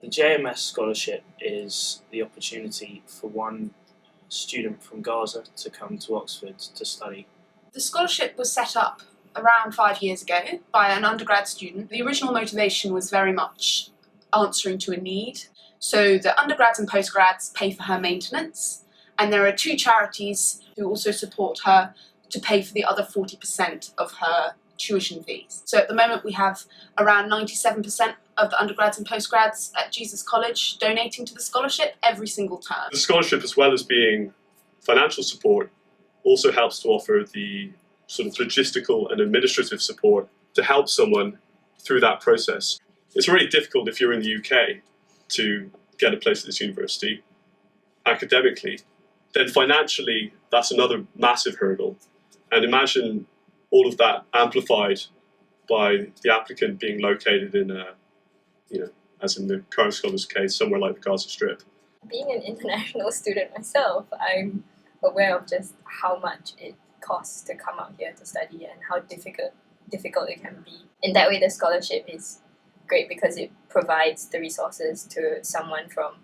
The JMS scholarship is the opportunity for one student from Gaza to come to Oxford to study. The scholarship was set up around 5 years ago by an undergrad student. The original motivation was very much answering to a need. So the undergrads and postgrads pay for her maintenance, and there are 2 charities who also support her to pay for the other 40% of her tuition fees. So at the moment we have around 97% of the undergrads and postgrads at Jesus College donating to the scholarship every single term. The scholarship, as well as being financial support, also helps to offer the sort of logistical and administrative support to help someone through that process. It's really difficult if you're in the UK to get a place at this university academically. Then financially, that's another massive hurdle. And imagine all of that amplified by the applicant being located in as in the current scholar's case, somewhere like the Gaza Strip. Being an international student myself, I'm aware of just how much it costs to come out here to study and how difficult it can be. In that way, the scholarship is great because it provides the resources to someone from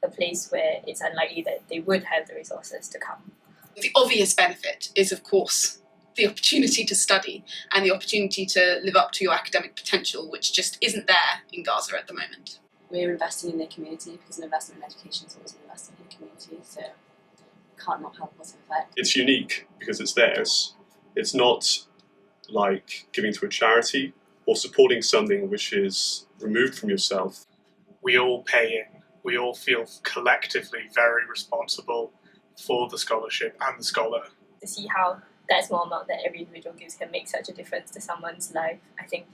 a place where it's unlikely that they would have the resources to come. The obvious benefit is, of course, the opportunity to study and the opportunity to live up to your academic potential, which just isn't there in Gaza at the moment. We're investing in the community because an investment in education is always an investment in the community, so can't not have a positive effect. It's unique because it's theirs. It's not like giving to a charity or supporting something which is removed from yourself. We all pay in. We all feel collectively very responsible for the scholarship and the scholar. To see how that small amount that every individual gives can make such a difference to someone's life, I think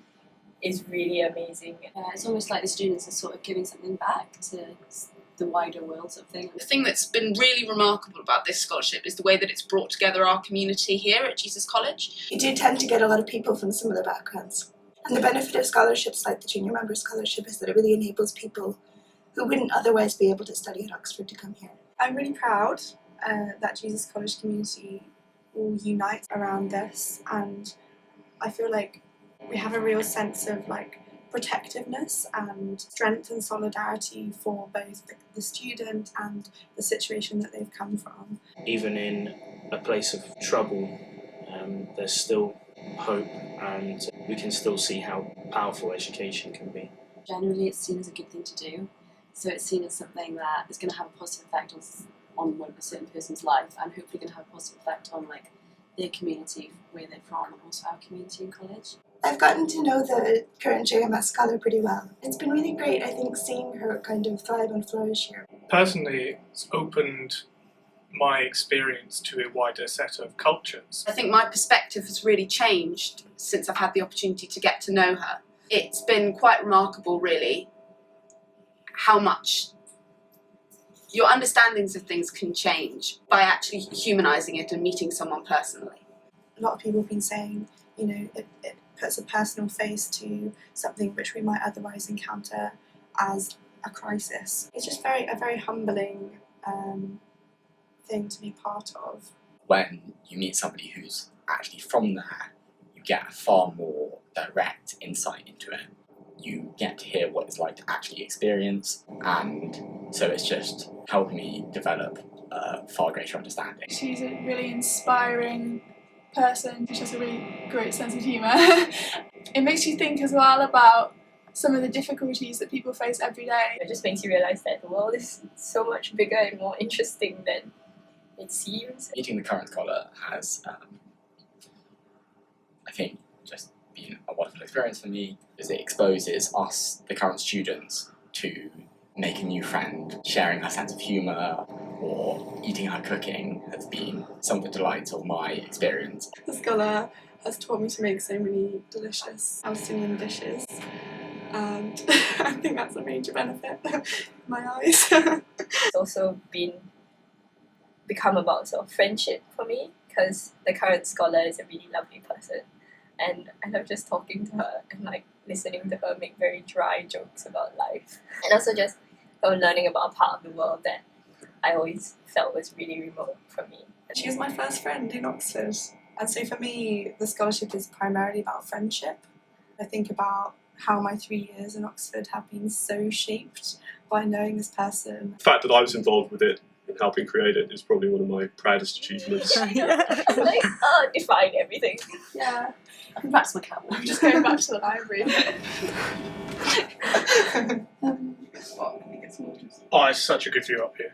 is really amazing. It's almost like the students are sort of giving something back to the wider world sort of thing. The thing that's been really remarkable about this scholarship is the way that it's brought together our community here at Jesus College. You do tend to get a lot of people from similar backgrounds. And the benefit of scholarships like the Junior Member Scholarship is that it really enables people who wouldn't otherwise be able to study at Oxford to come here. I'm really proud that Jesus College community all unite around this, and I feel like we have a real sense of protectiveness and strength and solidarity for both the student and the situation that they've come from. Even in a place of trouble, there's still hope, and we can still see how powerful education can be. Generally it's seen as a good thing to do, so it's seen as something that is going to have a positive effect on a certain person's life, and hopefully going to have a positive effect on their community, where they're from, and also our community in college. I've gotten to know the current JMS scholar pretty well. It's been really great, I think, seeing her kind of thrive and flourish here. Personally, it's opened my experience to a wider set of cultures. I think my perspective has really changed since I've had the opportunity to get to know her. It's been quite remarkable, really, how much your understandings of things can change by actually humanising it and meeting someone personally. A lot of people have been saying, it puts a personal face to something which we might otherwise encounter as a crisis. It's just a very humbling thing to be part of. When you meet somebody who's actually from there, you get a far more direct insight into it. You get to hear what it's like to actually experience, and so it's just helped me develop a far greater understanding. She's a really inspiring person. She has a really great sense of humour. It makes you think as well about some of the difficulties that people face every day. It just makes you realise that the world is so much bigger and more interesting than it seems. Meeting the current scholar has, I think, just been a wonderful experience for me, because it exposes us, the current students, to make a new friend. Sharing her sense of humour or eating her cooking has been some of the delights of my experience. The scholar has taught me to make so many delicious Palestinian dishes, and I think that's a major benefit in my eyes. It's also become about sort of friendship for me, because the current scholar is a really lovely person, and I love just talking to her and listening to her make very dry jokes about life, and also just learning about a part of the world that I always felt was really remote from me. She was my first friend in Oxford, and so for me the scholarship is primarily about friendship. I think about how my 3 years in Oxford have been so shaped by knowing this person. The fact that I was involved with it and helping create it is probably one of my proudest achievements. Like, define everything. Yeah. I can practice my cat walk. I'm just going back to the library. Oh, it's such a good view up here.